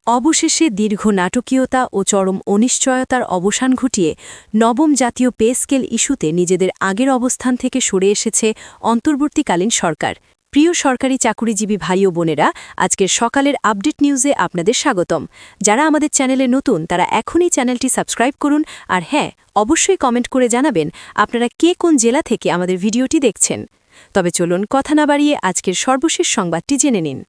অবশেষে দীর্ঘ নাটকীয়তা ও চরম অনিশ্চয়তার অবসান ঘটিয়ে নবম জাতীয় পে স্কেল ইস্যুতে নিজেদের আগের অবস্থান থেকে সরে এসেছে অন্তর্বর্তীকালীন সরকার। প্রিয় সরকারি চাকুরিজীবী ভাই ও বোনেরা, আজকের সকালের আপডেট নিউজে আপনাদের স্বাগতম। যারা আমাদের চ্যানেলে নতুন তারা এখনই চ্যানেলটি সাবস্ক্রাইব করুন, আর হ্যাঁ, অবশ্যই কমেন্ট করে জানাবেন আপনারা কে কোন জেলা থেকে আমাদের ভিডিওটি দেখছেন। তবে চলুন কথা না বাড়িয়ে আজকের সর্বশেষ সংবাদটি জেনে নিন।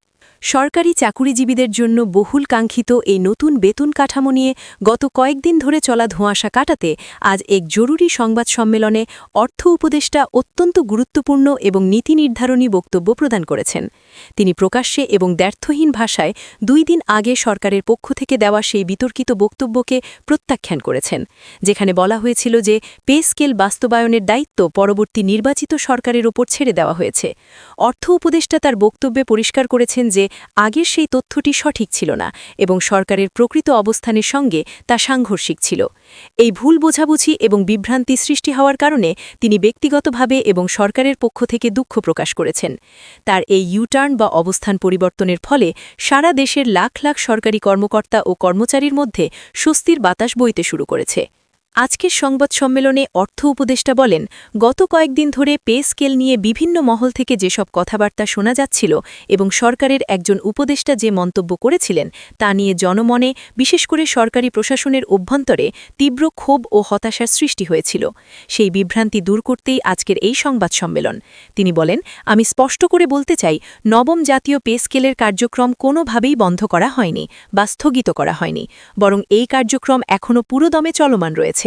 সরকারি চাকুরিজীবীদের জন্য বহুল কাঙ্ক্ষিত এই নতুন বেতন কাঠামো নিয়ে গত কয়েকদিন ধরে চলা ধোঁয়াশা কাটাতে আজ এক জরুরি সংবাদ সম্মেলনে অর্থ উপদেষ্টা অত্যন্ত গুরুত্বপূর্ণ এবং নীতি নির্ধারণী বক্তব্য প্রদান করেছেন। তিনি প্রকাশ্যে এবং দ্ব্যর্থহীন ভাষায় 2 দিন আগে সরকারের পক্ষ থেকে দেওয়া সেই বিতর্কিত বক্তব্যকে প্রত্যাখ্যান করেছেন, যেখানে বলা হয়েছিল যে পে স্কেল বাস্তবায়নের দায়িত্ব পরবর্তী নির্বাচিত সরকারের ওপর ছেড়ে দেওয়া হয়েছে। অর্থ উপদেষ্টা তার বক্তব্যে পরিষ্কার করেছেন যে আগের সেই তথ্যটি সঠিক ছিল না এবং সরকারের প্রকৃত অবস্থানের সঙ্গে তা সাংঘর্ষিক ছিল। এই ভুল বোঝাবুঝি এবং বিভ্রান্তি সৃষ্টি হওয়ার কারণে তিনি ব্যক্তিগতভাবে এবং সরকারের পক্ষ থেকে দুঃখ প্রকাশ করেছেন। তার এই ইউটার্ন বা অবস্থান পরিবর্তনের ফলে সারা দেশের লাখ লাখ সরকারি কর্মকর্তা ও কর্মচারীর মধ্যে স্বস্তির বাতাস বইতে শুরু করেছে। আজকের সংবাদ সম্মেলনে অর্থ উপদেষ্টা বলেন, গত কয়েকদিন ধরে পে স্কেল নিয়ে বিভিন্ন মহল থেকে যেসব কথাবার্তা শোনা যাচ্ছিল এবং সরকারের একজন উপদেষ্টা যে মন্তব্য করেছিলেন তা নিয়ে জনমনে, বিশেষ করে সরকারি প্রশাসনের অভ্যন্তরে তীব্র ক্ষোভ ও হতাশার সৃষ্টি হয়েছিল। সেই বিভ্রান্তি দূর করতেই আজকের এই সংবাদ সম্মেলন। তিনি বলেন, আমি স্পষ্ট করে বলতে চাই, নবম জাতীয় পে স্কেলের কার্যক্রম কোনোভাবেই বন্ধ করা হয়নি বা স্থগিত করা হয়নি, বরং এই কার্যক্রম এখনও পুরোদমে চলমান রয়েছে।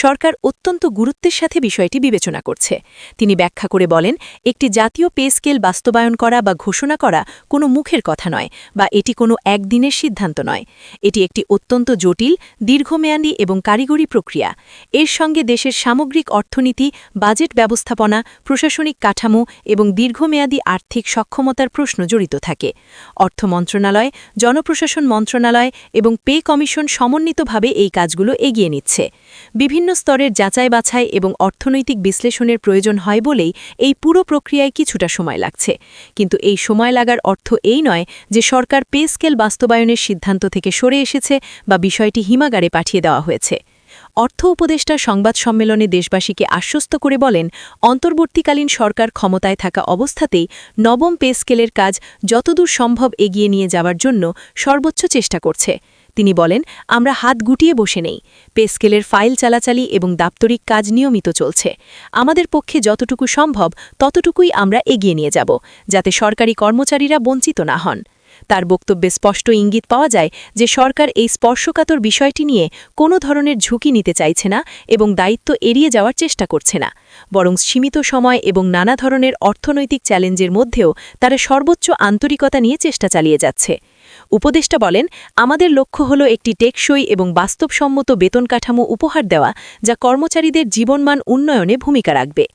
সরকার অত্যন্ত গুরুত্বের সাথে বিষয়টি বিবেচনা করছে। তিনি ব্যাখ্যা করে বলেন, একটি জাতীয় পে স্কেল বাস্তবায়ন করা বা ঘোষণা করা কোনো মুখের কথা নয় বা এটি কোনো একদিনের সিদ্ধান্ত নয়। এটি একটি অত্যন্ত জটিল, দীর্ঘমেয়াদী এবং কারিগরি প্রক্রিয়া। এর সঙ্গে দেশের সামগ্রিক অর্থনীতি, বাজেট ব্যবস্থাপনা, প্রশাসনিক কাঠামো এবং দীর্ঘমেয়াদী আর্থিক সক্ষমতার প্রশ্ন জড়িত থাকে। অর্থ মন্ত্রণালয়, জনপ্রশাসন মন্ত্রণালয় এবং পে কমিশন সমন্বিতভাবে এই কাজগুলো এগিয়ে নিচ্ছে। বিভিন্ন স্তরের যাচাই বাছাই এবং অর্থনৈতিক বিশ্লেষণের প্রয়োজন হয় বলেই এই পুরো প্রক্রিয়ায় কিছুটা সময় লাগছে। কিন্তু এই সময় লাগার অর্থ এই নয় যে সরকার পে স্কেল বাস্তবায়নের সিদ্ধান্ত থেকে সরে এসেছে বা বিষয়টি হিমাগারে পাঠিয়ে দেওয়া হয়েছে। অর্থ উপদেষ্টা সংবাদ সম্মেলনে দেশবাসীকে আশ্বস্ত করে বলেন, অন্তর্বর্তীকালীন সরকার ক্ষমতায় থাকা অবস্থাতেই নবম পে স্কেলের কাজ যতদূর সম্ভব এগিয়ে নিয়ে যাওয়ার জন্য সর্বোচ্চ চেষ্টা করছে। তিনি বলেন, আমরা হাত গুটিয়ে বসে নেই। পে স্কেলের ফাইল চালাচালি এবং দাপ্তরিক কাজ নিয়মিত চলছে। আমাদের পক্ষে যতটুকু সম্ভব ততটুকুই আমরা এগিয়ে নিয়ে যাব, যাতে সরকারি কর্মচারীরা বঞ্চিত না হন। তার বক্তব্যে স্পষ্ট ইঙ্গিত পাওয়া যায় যে সরকার এই স্পর্শকাতর বিষয়টি নিয়ে কোনো ধরনের ঝুঁকি নিতে চাইছে না এবং দায়িত্ব এড়িয়ে যাওয়ার চেষ্টা করছে না, বরং সীমিত সময় এবং নানা ধরনের অর্থনৈতিক চ্যালেঞ্জের মধ্যেও তারা সর্বোচ্চ আন্তরিকতা নিয়ে চেষ্টা চালিয়ে যাচ্ছে। উপদেষ্টা বলেন, আমাদের লক্ষ্য হল একটি টেকসই এবং বাস্তবসম্মত বেতন কাঠামো উপহার দেওয়া, যা কর্মচারীদের জীবনমান উন্নয়নে ভূমিকা রাখবে।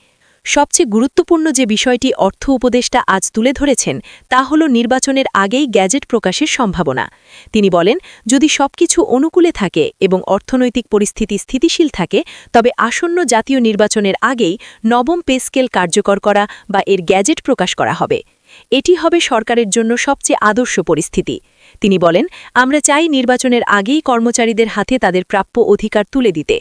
সবচেয়ে গুরুত্বপূর্ণ যে বিষয়টি অর্থ উপদেষ্টা আজ তুলে ধরেছেন তা হল নির্বাচনের আগেই গ্যাজেট প্রকাশের সম্ভাবনা। তিনি বলেন, যদি সবকিছু অনুকূলে থাকে এবং অর্থনৈতিক পরিস্থিতি স্থিতিশীল থাকে, তবে আসন্ন জাতীয় নির্বাচনের আগেই নবম পে স্কেল কার্যকর করা বা এর গ্যাজেট প্রকাশ করা হবে। এটি হবে সরকারের জন্য সবচেয়ে আদর্শ পরিস্থিতি। তিনি বলেন, আমরা চাই নির্বাচনের আগেই কর্মচারীদের হাতে তাদের প্রাপ্য অধিকার তুলে দিতে।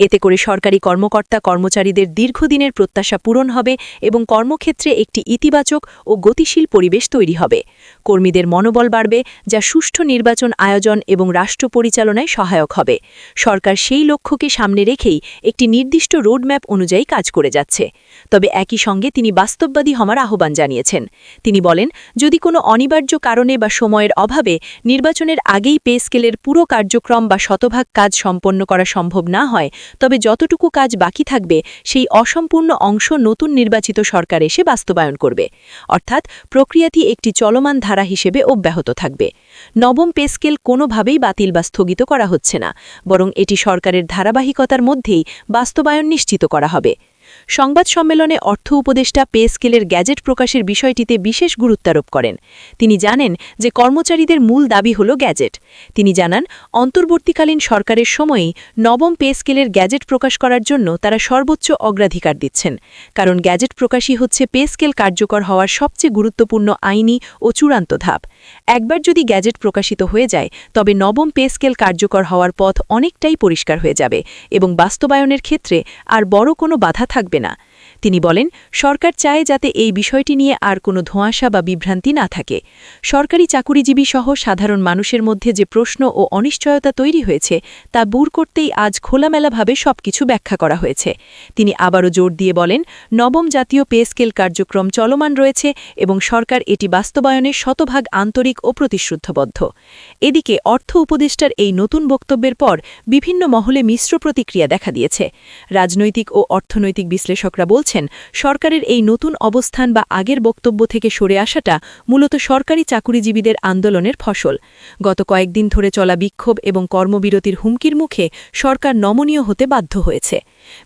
এতে করে সরকারি কর্মকর্তা কর্মচারীদের দীর্ঘদিনের প্রত্যাশা পূরণ হবে এবং কর্মক্ষেত্রে একটি ইতিবাচক ও গতিশীল পরিবেশ তৈরি হবে। কর্মীদের মনোবল বাড়বে, যা সুষ্ঠু নির্বাচন আয়োজন এবং রাষ্ট্র পরিচালনায় সহায়ক হবে। সরকার সেই লক্ষ্যকে সামনে রেখেই একটি নির্দিষ্ট রোডম্যাপ অনুযায়ী কাজ করে যাচ্ছে। তবে একই সঙ্গে তিনি বাস্তববাদী হওয়ার আহ্বান জানিয়েছেন। তিনি বলেন, যদি কোনো অনিবার্য কারণে বা সময়ের অভাবে নির্বাচনের আগেই পে স্কেলের পুরো কার্যক্রম বা শতভাগ কাজ সম্পন্ন করা সম্ভব না হয়, তবে যতটুকু কাজ বাকি থাকবে সেই অসম্পূর্ণ অংশ নতুন নির্বাচিত সরকার এসে বাস্তবায়ন করবে। অর্থাৎ প্রক্রিয়াটি একটি চলমান ধারা হিসেবে অব্যাহত থাকবে। নবম পে স্কেল কোনোভাবেই বাতিল বা স্থগিত করা হচ্ছে না, বরং এটি সরকারের ধারাবাহিকতার মধ্যেই বাস্তবায়ন নিশ্চিত করা হবে। সংবাদ সম্মেলনে অর্থ উপদেষ্টা পে স্কেলের গ্যাজেট প্রকাশের বিষয়টিতে বিশেষ গুরুত্বারোপ করেন। তিনি জানেন যে কর্মচারীদের মূল দাবি হল গ্যাজেট। তিনি জানান, অন্তর্বর্তীকালীন সরকারের সময়েই নবম পে স্কেলের গ্যাজেট প্রকাশ করার জন্য তারা সর্বোচ্চ অগ্রাধিকার দিচ্ছেন, কারণ গ্যাজেট প্রকাশই হচ্ছে পে স্কেল কার্যকর হওয়ার সবচেয়ে গুরুত্বপূর্ণ আইনি ও চূড়ান্ত ধাপ। একবার যদি গ্যাজেট প্রকাশিত হয়ে যায় তবে নবম পে স্কেল কার্যকর হওয়ার পথ অনেকটাই পরিষ্কার হয়ে যাবে এবং বাস্তবায়নের ক্ষেত্রে আর বড় কোনো বাধা থাকবে না। তিনি বলেন, সরকার চায় যাতে এই বিষয়টি নিয়ে আর কোনো ধোঁয়াশা বা বিভ্রান্তি না থাকে। সরকারি চাকুরিজীবী সহ সাধারণ মানুষের মধ্যে যে প্রশ্ন ও অনিশ্চয়তা তৈরি হয়েছে তা দূর করতেই আজ খোলামেলাভাবে সবকিছু ব্যাখ্যা করা হয়েছে। তিনি আবারও জোর দিয়ে বলেন, নবম জাতীয় পে স্কেল কার্যক্রম চলমান রয়েছে এবং সরকার এটি বাস্তবায়নে শতভাগ আন্তরিক ও প্রতিশ্রুতিবদ্ধ। এদিকে অর্থ উপদেষ্টার এই নতুন বক্তব্যের পর বিভিন্ন মহলে মিশ্র প্রতিক্রিয়া দেখা দিয়েছে। রাজনৈতিক ও অর্থনৈতিক বিশ্লেষকরা বলছেন, সরকারের এই নতুন অবস্থান বা আগের বক্তব্য থেকে সরে আসাটা মূলত সরকারি চাকুরিজীবীদের আন্দোলনের ফসল। গত কয়েকদিন ধরে চলা বিক্ষোভ এবং কর্মবিরতির হুমকির মুখে সরকার নমনীয় হতে বাধ্য হয়েছে।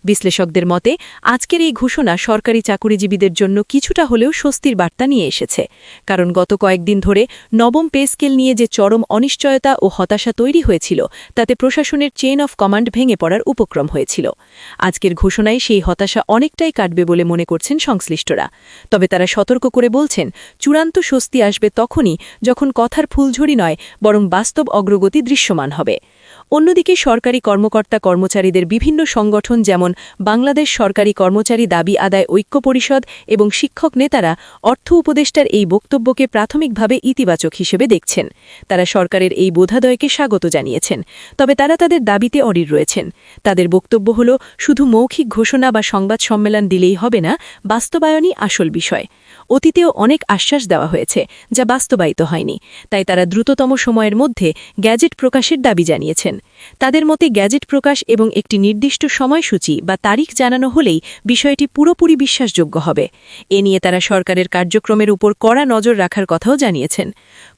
বিশ্লেষকদের মতে আজকের এই ঘোষণা সরকারি চাকুরিজীবীদের জন্য কিছুটা হলেও স্বস্তির বার্তা নিয়ে এসেছে, কারণ গত কয়েকদিন ধরে নবম পে স্কেল নিয়ে যে চরম অনিশ্চয়তা ও হতাশা তৈরি হয়েছিল তাতে প্রশাসনের চেইন অফ কমান্ড ভেঙে পড়ার উপক্রম হয়েছিল। আজকের ঘোষণায় সেই হতাশা অনেকটাই কাটবে বলে মনে করছেন সংশ্লিষ্টরা। তবে তারা সতর্ক করে বলছেন, চূড়ান্ত স্বস্তি আসবে তখনই যখন কথার ফুলঝড়ি নয় বরং বাস্তব অগ্রগতি দৃশ্যমান হবে। অন্যদিকে সরকারি কর্মকর্তা কর্মচারীদের বিভিন্ন সংগঠন যেমন বাংলাদেশ সরকারি কর্মচারী দাবি আদায় ঐক্য পরিষদ এবং শিক্ষক নেতারা অর্থ উপদেষ্টার এই বক্তব্যকে প্রাথমিকভাবে ইতিবাচক হিসেবে দেখছেন। তারা সরকারের এই বোধাদয়কে স্বাগত জানিয়েছেন, তবে তারা তাদের দাবিতে অডির রয়েছেন। তাদের বক্তব্য হল, শুধু মৌখিক ঘোষণা বা সংবাদ সম্মেলন দিলেই হবে না, বাস্তবায়নই আসল বিষয়। অতীতেও অনেক আশ্বাস দেওয়া হয়েছে যা বাস্তবায়িত হয়নি, তাই তারা দ্রুততম সময়ের মধ্যে গ্যাজেট প্রকাশের দাবি জানিয়েছেন। তাদের মতে গ্যাজেট প্রকাশ এবং একটি নির্দিষ্ট সময়সূচি বা তারিখ জানানো হলেই বিষয়টি পুরোপুরি বিশ্বাসযোগ্য হবে। এ নিয়ে তারা সরকারের কার্যক্রমের উপর কড়া নজর রাখার কথাও জানিয়েছেন।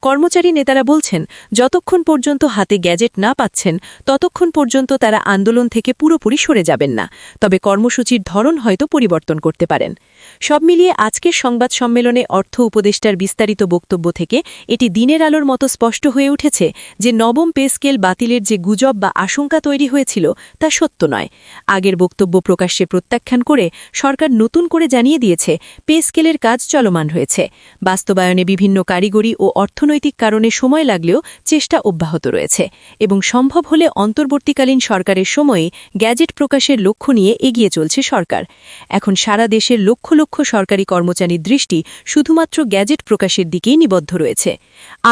কর্মচারী নেতারা বলছেন, যতক্ষণ পর্যন্ত হাতে গ্যাজেট না পাচ্ছেন ততক্ষণ পর্যন্ত তারা আন্দোলন থেকে পুরোপুরি সরে যাবেন না, তবে কর্মসূচির ধরন হয়তো পরিবর্তন করতে পারেন। সব মিলিয়ে আজকের সংবাদ সম্মেলনে অর্থ উপদেষ্টার বিস্তারিত বক্তব্য থেকে এটি দিনের আলোর মতো স্পষ্ট হয়ে উঠেছে যে নবম পে স্কেল বাতিলের যে গুজব বা আশঙ্কা তৈরি হয়েছিল তা সত্য নয়। আগের বক্তব্য প্রকাশ্যে প্রত্যাখ্যান করে সরকার নতুন করে জানিয়ে দিয়েছে পে স্কেলের কাজ চলমান রয়েছে। বাস্তবায়নে বিভিন্ন কারিগরি ও অর্থনৈতিক কারণে সময় লাগলেও চেষ্টা অব্যাহত রয়েছে এবং সম্ভব হলে অন্তর্বর্তীকালীন সরকারের সময়ে গ্যাজেট প্রকাশের লক্ষ্য নিয়ে এগিয়ে চলছে সরকার। এখন সারা দেশের লক্ষ লক্ষ সরকারি কর্মচারীর দৃষ্টি শুধুমাত্র গ্যাজেট প্রকাশের দিকেই নিবদ্ধ রয়েছে।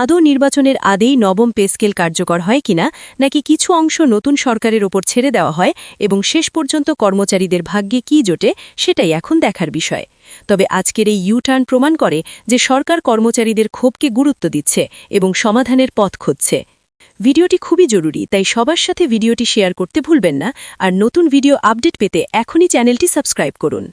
আদৌ নির্বাচনের আগেই নবম পে স্কেল কার্যকর হয় কিনা, নাকি কিছু অংশ নতুন সরকারের ওপর ছেড়ে দেওয়া হয় এবং শেষ পর্যন্ত কর্মচারীদের ভাগ্যে কী জোটে সেটাই এখন দেখার বিষয়। তবে আজকের এই ইউটার্ন প্রমাণ করে যে সরকার কর্মচারীদের ক্ষোভকে গুরুত্ব দিচ্ছে এবং সমাধানের পথ খুঁজছে। ভিডিওটি খুবই জরুরি, তাই সবার সাথে ভিডিওটি শেয়ার করতে ভুলবেন না। আর নতুন ভিডিও আপডেট পেতে এখনই চ্যানেলটি সাবস্ক্রাইব করুন।